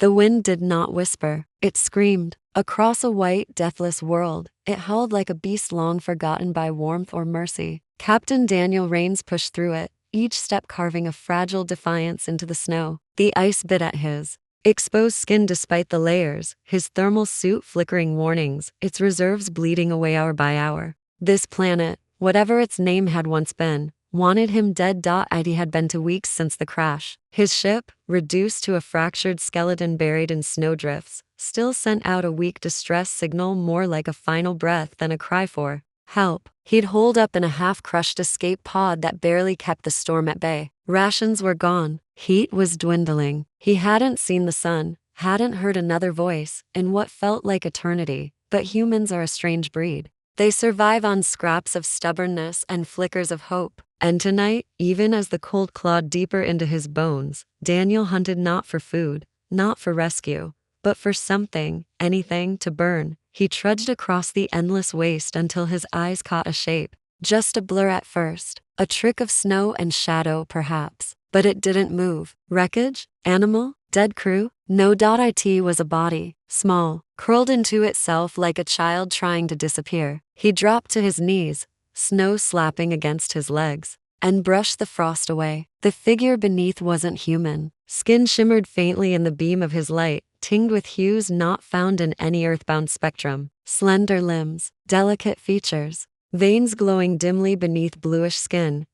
The wind did not whisper, it screamed. Across a white, deathless world, it howled like a beast long forgotten by warmth or mercy. Captain Daniel Rains pushed through it, each step carving a fragile defiance into the snow. The ice bit at his exposed skin despite the layers, his thermal suit flickering warnings, its reserves bleeding away hour by hour. This planet, whatever its name had once been, wanted him dead. It had been 2 weeks since the crash. His ship, reduced to a fractured skeleton buried in snowdrifts, still sent out a weak distress signal, more like a final breath than a cry for help. He'd holed up in a half-crushed escape pod that barely kept the storm at bay. Rations were gone. Heat was dwindling. He hadn't seen the sun, hadn't heard another voice, in what felt like eternity. But humans are a strange breed. They survive on scraps of stubbornness and flickers of hope. And tonight, even as the cold clawed deeper into his bones, Daniel hunted not for food, not for rescue, but for something, anything, to burn. He trudged across the endless waste until his eyes caught a shape. Just a blur at first, a trick of snow and shadow perhaps, but it didn't move. Wreckage? Animal? Dead crew? No. It was a body, small, curled into itself like a child trying to disappear. He dropped to his knees, snow slapping against his legs, and brushed the frost away. The figure beneath wasn't human. Skin shimmered faintly in the beam of his light, tinged with hues not found in any earthbound spectrum. Slender limbs, delicate features, veins glowing dimly beneath bluish skin.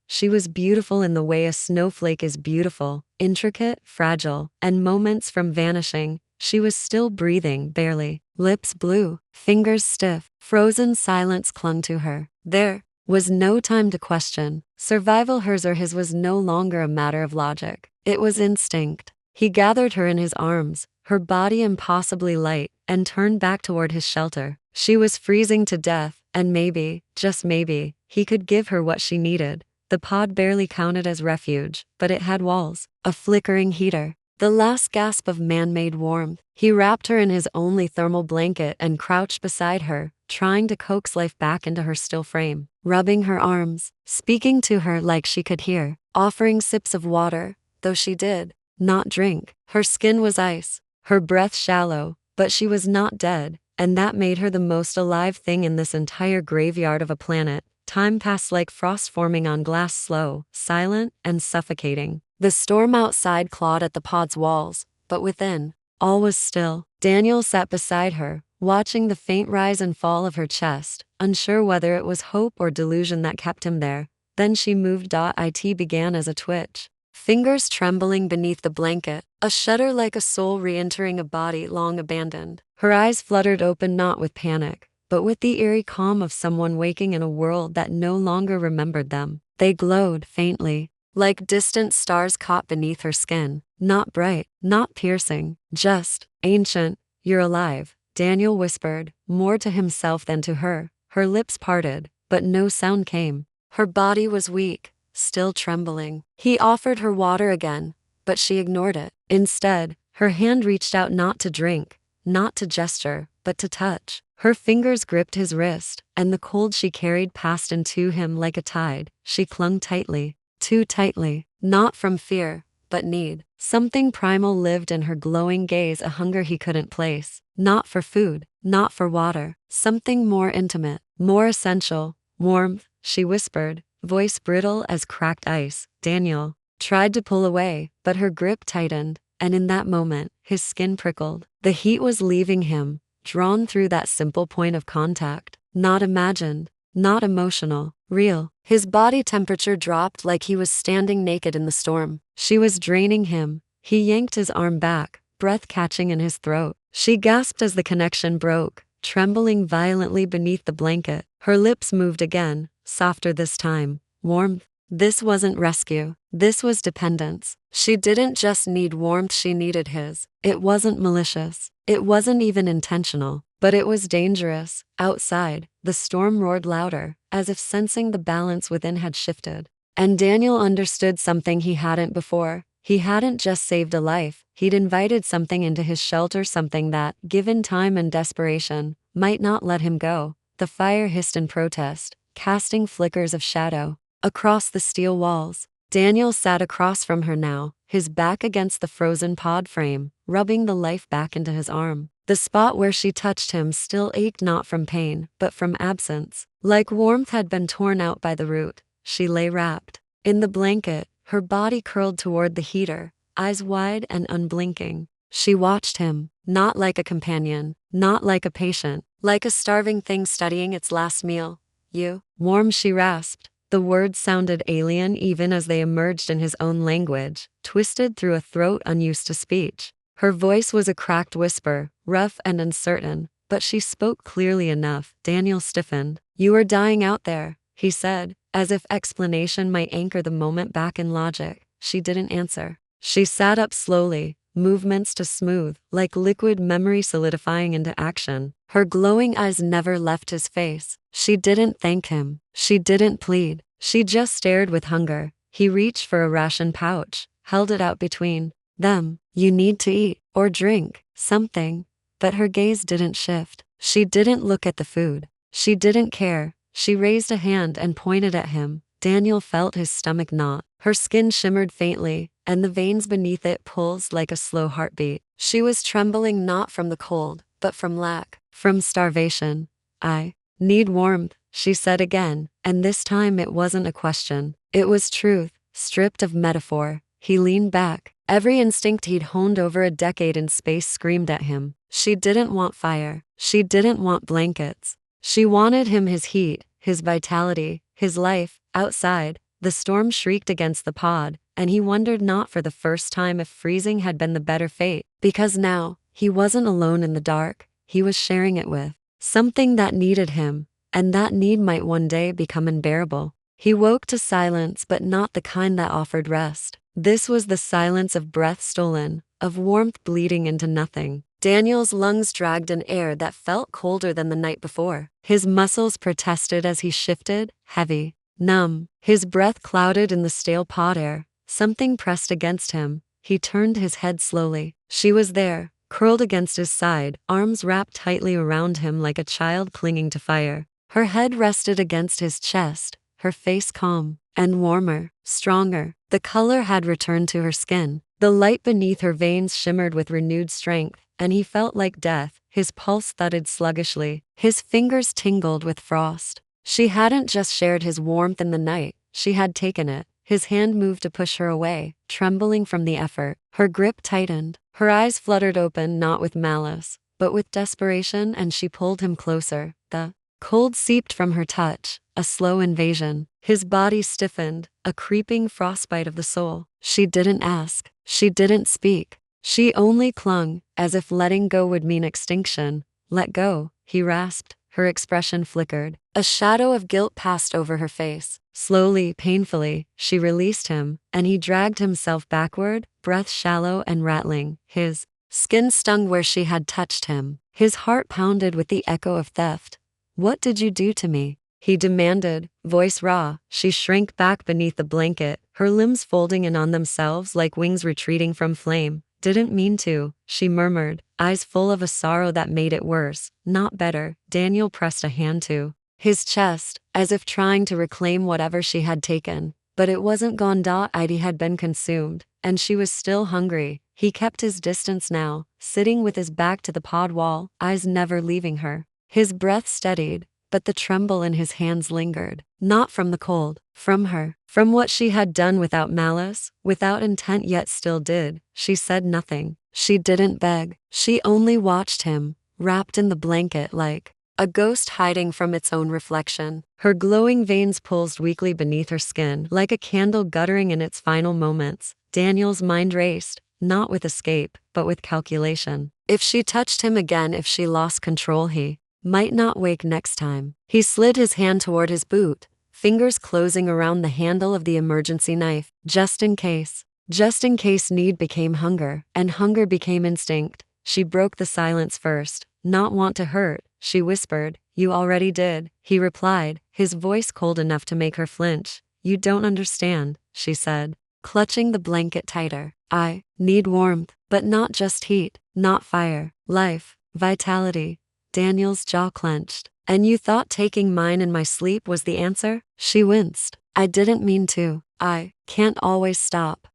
She was beautiful in the way a snowflake is beautiful, intricate, fragile, and moments from vanishing, she was still breathing, barely. Lips blue, fingers stiff, frozen silence clung to her. There was no time to question. Survival, hers or his, was no longer a matter of logic. It was instinct. He gathered her in his arms, her body impossibly light, and turned back toward his shelter. She was freezing to death, and maybe, just maybe, he could give her what she needed. The pod barely counted as refuge, but it had walls, a flickering heater, the last gasp of man-made warmth. He wrapped her in his only thermal blanket and crouched beside her, trying to coax life back into her still frame, rubbing her arms, speaking to her like she could hear, offering sips of water, though she did not drink. Her skin was ice, her breath shallow, but she was not dead, and that made her the most alive thing in this entire graveyard of a planet. Time passed like frost forming on glass, slow, silent, and suffocating. The storm outside clawed at the pod's walls, but within, all was still. Daniel sat beside her, watching the faint rise and fall of her chest, unsure whether it was hope or delusion that kept him there. Then she moved. It began as a twitch, fingers trembling beneath the blanket, a shudder like a soul re-entering a body long abandoned. Her eyes fluttered open, not with panic, but with the eerie calm of someone waking in a world that no longer remembered them. They glowed faintly, like distant stars caught beneath her skin. Not bright, not piercing, just ancient. You're alive, Daniel whispered, more to himself than to her. Her lips parted, but no sound came. Her body was weak, still trembling. He offered her water again, but she ignored it. Instead, her hand reached out, not to drink, not to gesture, but to touch. Her fingers gripped his wrist, and the cold she carried passed into him like a tide. She clung tightly, too tightly, not from fear, but need. Something primal lived in her glowing gaze, a hunger he couldn't place. Not for food, not for water, something more intimate, more essential. Warmth, she whispered, voice brittle as cracked ice. Daniel tried to pull away, but her grip tightened, and in that moment, his skin prickled. The heat was leaving him, drawn through that simple point of contact. Not imagined, not emotional, real. His body temperature dropped like he was standing naked in the storm. She was draining him. He yanked his arm back, breath catching in his throat. She gasped as the connection broke, trembling violently beneath the blanket. Her lips moved again, softer this time. Warmth. This wasn't rescue. This was dependence. She didn't just need warmth, she needed his. It wasn't malicious. It wasn't even intentional, but it was dangerous. Outside, the storm roared louder, as if sensing the balance within had shifted. And Daniel understood something he hadn't before. He hadn't just saved a life, he'd invited something into his shelter, something that, given time and desperation, might not let him go. The fire hissed in protest, casting flickers of shadow across the steel walls. Daniel sat across from her now, his back against the frozen pod frame, rubbing the life back into his arm. The spot where she touched him still ached, not from pain, but from absence. Like warmth had been torn out by the root, she lay wrapped in the blanket, her body curled toward the heater, eyes wide and unblinking. She watched him, not like a companion, not like a patient, like a starving thing studying its last meal. You, warm, she rasped. The words sounded alien even as they emerged in his own language, twisted through a throat unused to speech. Her voice was a cracked whisper, rough and uncertain, but she spoke clearly enough. Daniel stiffened. You are dying out there, he said, as if explanation might anchor the moment back in logic. She didn't answer. She sat up slowly, movements too smooth, like liquid memory solidifying into action. Her glowing eyes never left his face. She didn't thank him. She didn't plead. She just stared with hunger. He reached for a ration pouch, held it out between them. You need to eat, or drink, something. But her gaze didn't shift. She didn't look at the food. She didn't care. She raised a hand and pointed at him. Daniel felt his stomach knot. Her skin shimmered faintly, and the veins beneath it pulsed like a slow heartbeat. She was trembling not from the cold, but from lack, from starvation. I need warmth, she said again, and this time it wasn't a question. It was truth, stripped of metaphor. He leaned back. Every instinct he'd honed over a decade in space screamed at him. She didn't want fire. She didn't want blankets. She wanted him, his heat, his vitality, his life. Outside, the storm shrieked against the pod, and he wondered not for the first time if freezing had been the better fate, because now, he wasn't alone in the dark. He was sharing it with something that needed him, and that need might one day become unbearable. He woke to silence, but not the kind that offered rest. This was the silence of breath stolen, of warmth bleeding into nothing. Daniel's lungs dragged in air that felt colder than the night before. His muscles protested as he shifted, heavy, numb. His breath clouded in the stale pod air. Something pressed against him. He turned his head slowly. She was there, curled against his side, arms wrapped tightly around him like a child clinging to fire. Her head rested against his chest, her face calm and warmer, stronger. The color had returned to her skin. The light beneath her veins shimmered with renewed strength, and he felt like death. His pulse thudded sluggishly. His fingers tingled with frost. She hadn't just shared his warmth in the night, she had taken it. His hand moved to push her away, trembling from the effort. Her grip tightened. Her eyes fluttered open, not with malice, but with desperation, and she pulled him closer. The cold seeped from her touch, a slow invasion. His body stiffened, a creeping frostbite of the soul. She didn't ask. She didn't speak. She only clung, as if letting go would mean extinction. Let go, he rasped. Her expression flickered. A shadow of guilt passed over her face. Slowly, painfully, she released him, and he dragged himself backward, breath shallow and rattling. His skin stung where she had touched him. His heart pounded with the echo of theft. What did you do to me? He demanded, voice raw. She shrank back beneath the blanket, her limbs folding in on themselves like wings retreating from flame. Didn't mean to, she murmured, eyes full of a sorrow that made it worse, not better. Daniel pressed a hand to his chest, as if trying to reclaim whatever she had taken. But it wasn't gone. It had been consumed, and she was still hungry. He kept his distance now, sitting with his back to the pod wall, eyes never leaving her. His breath steadied, but the tremble in his hands lingered. Not from the cold, from her, from what she had done without malice, without intent yet still did. She said nothing. She didn't beg. She only watched him, wrapped in the blanket like a ghost hiding from its own reflection. Her glowing veins pulsed weakly beneath her skin, like a candle guttering in its final moments. Daniel's mind raced, not with escape, but with calculation. If she touched him again, if she lost control, he might not wake next time. He slid his hand toward his boot, fingers closing around the handle of the emergency knife, just in case. Just in case need became hunger, and hunger became instinct. She broke the silence first. Not want to hurt, she whispered. You already did, he replied, his voice cold enough to make her flinch. You don't understand, she said, clutching the blanket tighter. I need warmth, but not just heat, not fire, life, vitality. Daniel's jaw clenched. And you thought taking mine in my sleep was the answer? She winced. I didn't mean to. I can't always stop.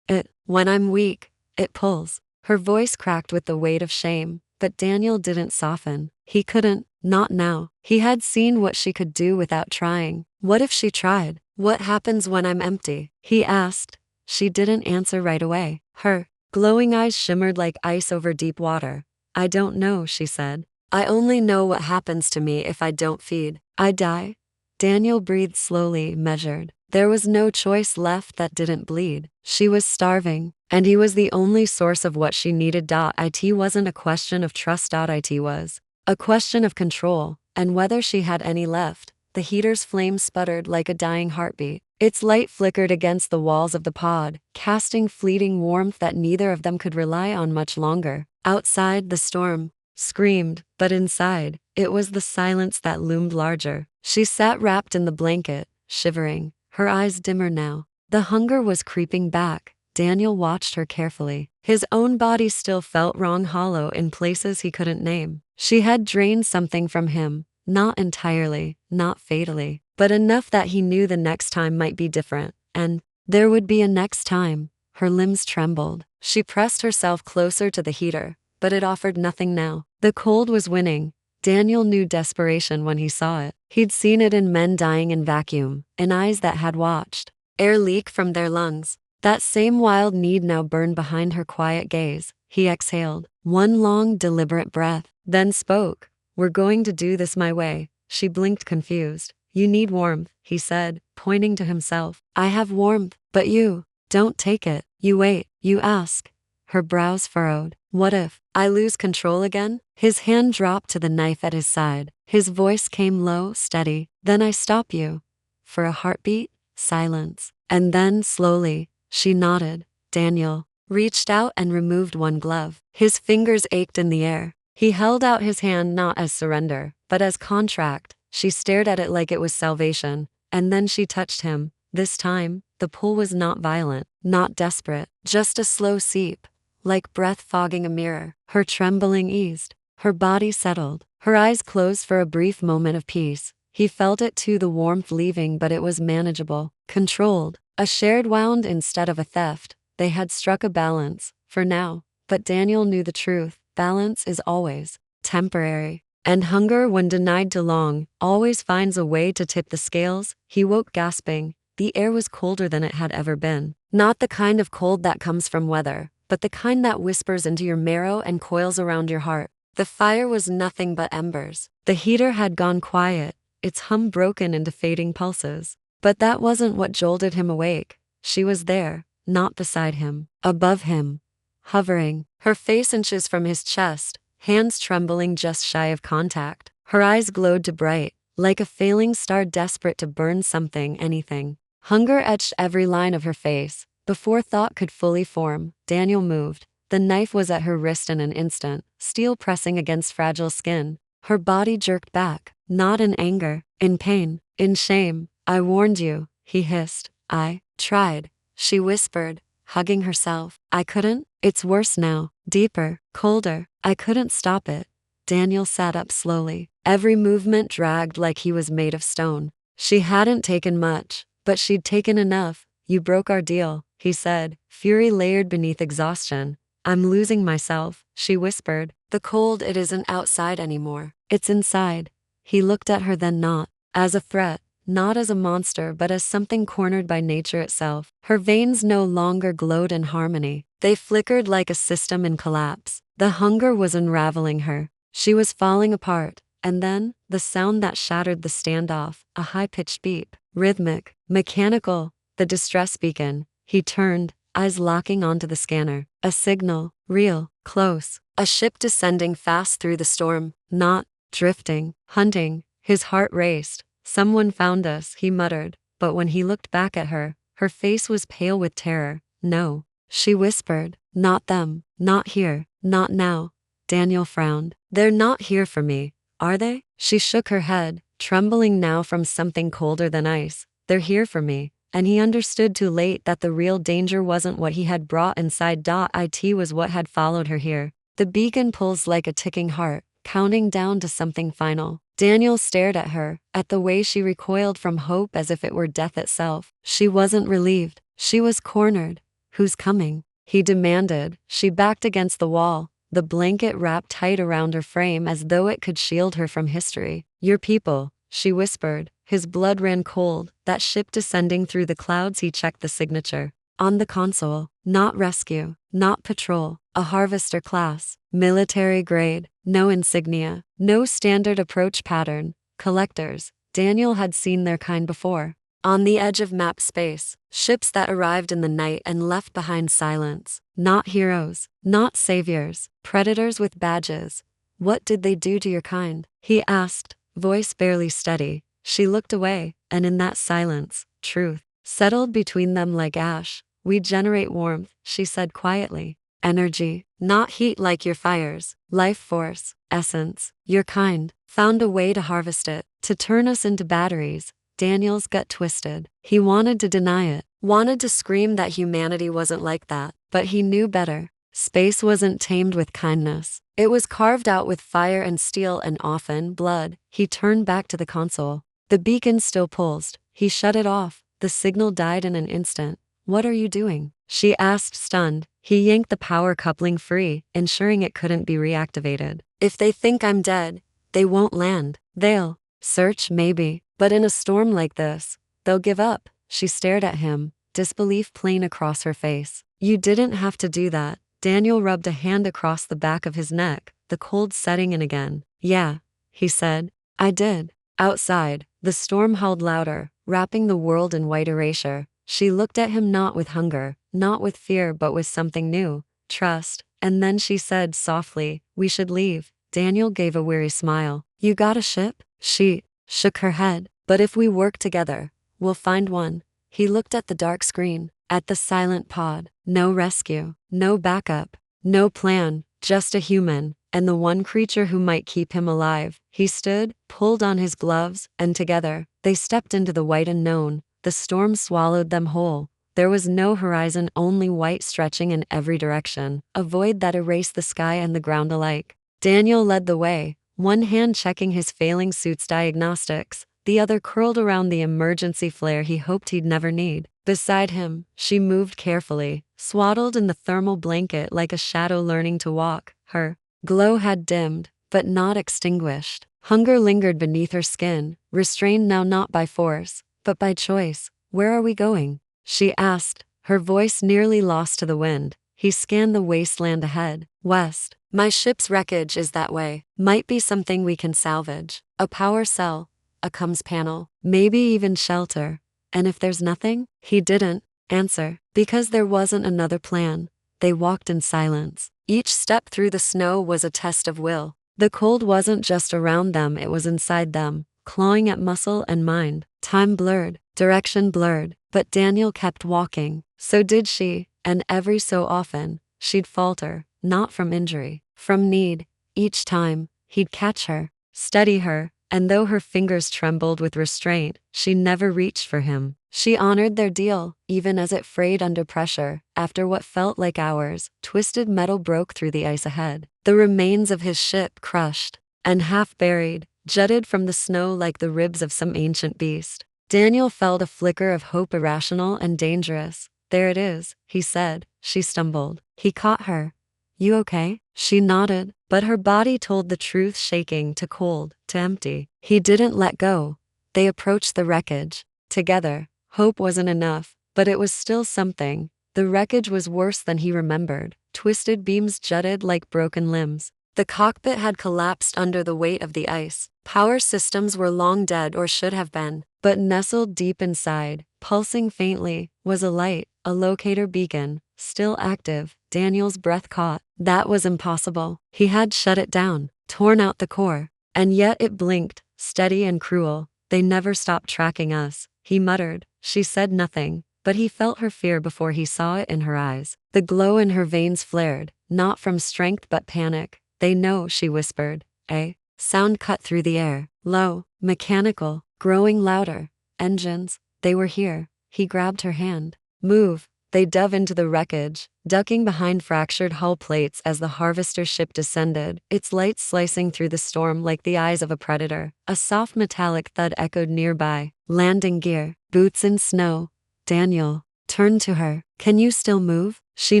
When I'm weak, it pulls. Her voice cracked with the weight of shame, but Daniel didn't soften. He couldn't, not now. He had seen what she could do without trying. What if she tried? What happens when I'm empty? He asked. She didn't answer right away. Her glowing eyes shimmered like ice over deep water. I don't know, she said. I only know what happens to me if I don't feed. I die. Daniel breathed slowly, measured. There was no choice left that didn't bleed. She was starving, and he was the only source of what she needed. It wasn't a question of trust. It was a question of control, and whether she had any left. The heater's flame sputtered like a dying heartbeat. Its light flickered against the walls of the pod, casting fleeting warmth that neither of them could rely on much longer. Outside, the storm screamed, but inside, it was the silence that loomed larger. She sat wrapped in the blanket, shivering, her eyes dimmer now. The hunger was creeping back. Daniel watched her carefully. His own body still felt wrong, hollow in places he couldn't name. She had drained something from him, not entirely, not fatally, but enough that he knew the next time might be different. And there would be a next time. Her limbs trembled. She pressed herself closer to the heater, but it offered nothing now. The cold was winning. Daniel knew desperation when he saw it. He'd seen it in men dying in vacuum, in eyes that had watched air leak from their lungs. That same wild need now burned behind her quiet gaze. He exhaled, one long, deliberate breath, then spoke. We're going to do this my way. She blinked, confused. You need warmth, he said, pointing to himself. I have warmth, but you don't take it. You wait, you ask. Her brows furrowed. What if I lose control again? His hand dropped to the knife at his side. His voice came low, steady. Then I stop you. For a heartbeat, silence. And then, slowly, she nodded. Daniel reached out and removed one glove. His fingers ached in the air. He held out his hand not as surrender, but as contract. She stared at it like it was salvation, and then she touched him. This time, the pull was not violent, not desperate, just a slow seep, like breath fogging a mirror. Her trembling eased. Her body settled. Her eyes closed for a brief moment of peace. He felt it too, the warmth leaving, but it was manageable, controlled, a shared wound instead of a theft. They had struck a balance, for now, but Daniel knew the truth. Balance is always temporary, and hunger, when denied too long, always finds a way to tip the scales. He woke gasping. The air was colder than it had ever been. Not the kind of cold that comes from weather, but the kind that whispers into your marrow and coils around your heart. The fire was nothing but embers. The heater had gone quiet, its hum broken into fading pulses. But that wasn't what jolted him awake. She was there, not beside him, above him, hovering, her face inches from his chest, hands trembling just shy of contact. Her eyes glowed too bright, like a failing star desperate to burn something, anything. Hunger etched every line of her face. Before thought could fully form, Daniel moved. The knife was at her wrist in an instant, steel pressing against fragile skin. Her body jerked back, not in anger, in pain, in shame. I warned you, he hissed. I tried, she whispered, hugging herself. I couldn't. It's worse now, deeper, colder. I couldn't stop it. Daniel sat up slowly. Every movement dragged like he was made of stone. She hadn't taken much, but she'd taken enough. You broke our deal, he said, fury layered beneath exhaustion. I'm losing myself, she whispered. The cold, it isn't outside anymore. It's inside. He looked at her, then not as a threat, not as a monster, but as something cornered by nature itself. Her veins no longer glowed in harmony. They flickered like a system in collapse. The hunger was unraveling her. She was falling apart. And then, the sound that shattered the standoff, a high-pitched beep, rhythmic, mechanical, the distress beacon. He turned, eyes locking onto the scanner. A signal, real, close. A ship descending fast through the storm, not drifting, hunting. His heart raced. Someone found us, he muttered, but when he looked back at her, her face was pale with terror. No, she whispered, not them, not here, not now. Daniel frowned. They're not here for me, are they? She shook her head, trembling now from something colder than ice. They're here for me. And he understood too late that the real danger wasn't what he had brought inside. It was what had followed her here. The beacon pulls like a ticking heart, counting down to something final. Daniel stared at her, at the way she recoiled from hope as if it were death itself. She wasn't relieved. She was cornered. Who's coming? He demanded. She backed against the wall, the blanket wrapped tight around her frame as though it could shield her from history. Your people, she whispered. His blood ran cold. That ship descending through the clouds, he checked the signature. On the console, not rescue, not patrol, a harvester class, military grade, no insignia, no standard approach pattern, collectors. Daniel had seen their kind before. On the edge of map space, ships that arrived in the night and left behind silence. Not heroes, not saviors, predators with badges. What did they do to your kind? He asked, voice barely steady. She looked away, and in that silence, truth settled between them like ash. We generate warmth, she said quietly. Energy, not heat like your fires. Life force, essence. Your kind found a way to harvest it, to turn us into batteries. Daniel's gut twisted. He wanted to deny it, wanted to scream that humanity wasn't like that, but he knew better. Space wasn't tamed with kindness. It was carved out with fire and steel and often blood. He turned back to the console. The beacon still pulsed. He shut it off. The signal died in an instant. What are you doing? She asked, stunned. He yanked the power coupling free, ensuring it couldn't be reactivated. If they think I'm dead, they won't land. They'll search, maybe, but in a storm like this, they'll give up. She stared at him, disbelief plain across her face. You didn't have to do that. Daniel rubbed a hand across the back of his neck, the cold setting in again. Yeah, he said. I did. Outside, the storm howled louder, wrapping the world in white erasure. She looked at him not with hunger, not with fear, but with something new, trust. And then she said softly, we should leave. Daniel gave a weary smile. You got a ship? She shook her head. But if we work together, we'll find one. He looked at the dark screen, at the silent pod. No rescue, no backup, no plan, just a human, and the one creature who might keep him alive. He stood, pulled on his gloves, and together, they stepped into the white unknown. The storm swallowed them whole. There was no horizon, only white stretching in every direction, a void that erased the sky and the ground alike. Daniel led the way, one hand checking his failing suit's diagnostics, the other curled around the emergency flare he hoped he'd never need. Beside him, she moved carefully, swaddled in the thermal blanket like a shadow learning to walk. Her glow had dimmed, but not extinguished. Hunger lingered beneath her skin, restrained now not by force, but by choice. Where are we going? She asked, her voice nearly lost to the wind. He scanned the wasteland ahead. West. My ship's wreckage is that way. Might be something we can salvage. A power cell, a comms panel, maybe even shelter. And if there's nothing? He didn't answer, because there wasn't another plan. They walked in silence. Each step through the snow was a test of will. The cold wasn't just around them, it was inside them, clawing at muscle and mind. Time blurred, direction blurred, but Daniel kept walking. So did she, and every so often, she'd falter, not from injury, from need. Each time, he'd catch her, steady her, and though her fingers trembled with restraint, she never reached for him. She honored their deal, even as it frayed under pressure. After what felt like hours, twisted metal broke through the ice ahead. The remains of his ship, crushed and half buried, jutted from the snow like the ribs of some ancient beast. Daniel felt a flicker of hope, irrational and dangerous. There it is, he said. She stumbled. He caught her. You okay? She nodded, but her body told the truth, shaking to cold, to empty. He didn't let go. They approached the wreckage. Together. Hope wasn't enough, but it was still something. The wreckage was worse than he remembered. Twisted beams jutted like broken limbs. The cockpit had collapsed under the weight of the ice. Power systems were long dead, or should have been. But nestled deep inside, pulsing faintly, was a light, a locator beacon, still active. Daniel's breath caught. That was impossible. He had shut it down, torn out the core. And yet it blinked, steady and cruel. They never stopped tracking us, he muttered. She said nothing, but he felt her fear before he saw it in her eyes. The glow in her veins flared, not from strength but panic. They know, she whispered. A sound cut through the air, low, mechanical, growing louder. Engines, they were here. He grabbed her hand. Move. They dove into the wreckage, ducking behind fractured hull plates as the harvester ship descended, its lights slicing through the storm like the eyes of a predator. A soft metallic thud echoed nearby. Landing gear, boots in snow. Daniel turned to her. Can you still move? She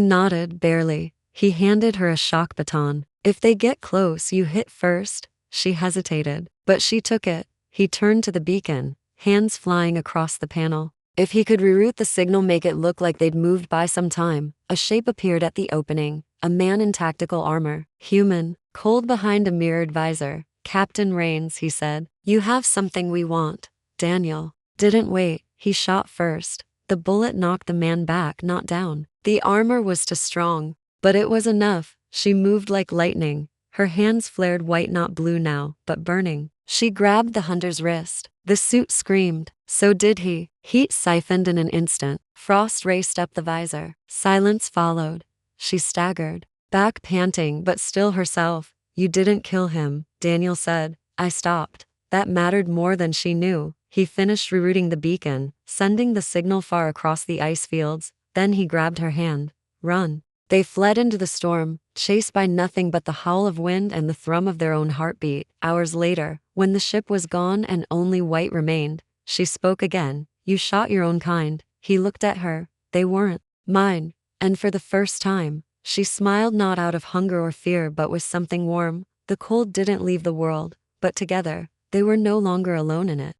nodded, barely. He handed her a shock baton. If they get close, you hit first. She hesitated, but she took it. He turned to the beacon, hands flying across the panel. If he could reroute the signal, make it look like they'd moved by some time. A shape appeared at the opening, a man in tactical armor, human, cold behind a mirrored visor. Captain Rains, he said. You have something we want. Daniel didn't wait. He shot first. The bullet knocked the man back, not down. The armor was too strong, but it was enough. She moved like lightning. Her hands flared white, not blue now, but burning. She grabbed the hunter's wrist. The suit screamed. So did he. Heat siphoned in an instant. Frost raced up the visor. Silence followed. She staggered, back panting but still herself. You didn't kill him, Daniel said. I stopped. That mattered more than she knew. He finished rerouting the beacon, sending the signal far across the ice fields. Then he grabbed her hand. Run. They fled into the storm, chased by nothing but the howl of wind and the thrum of their own heartbeat. Hours later, when the ship was gone and only white remained, she spoke again. You shot your own kind. He looked at her. They weren't mine. And for the first time, she smiled, not out of hunger or fear but with something warm. The cold didn't leave the world, but together, they were no longer alone in it.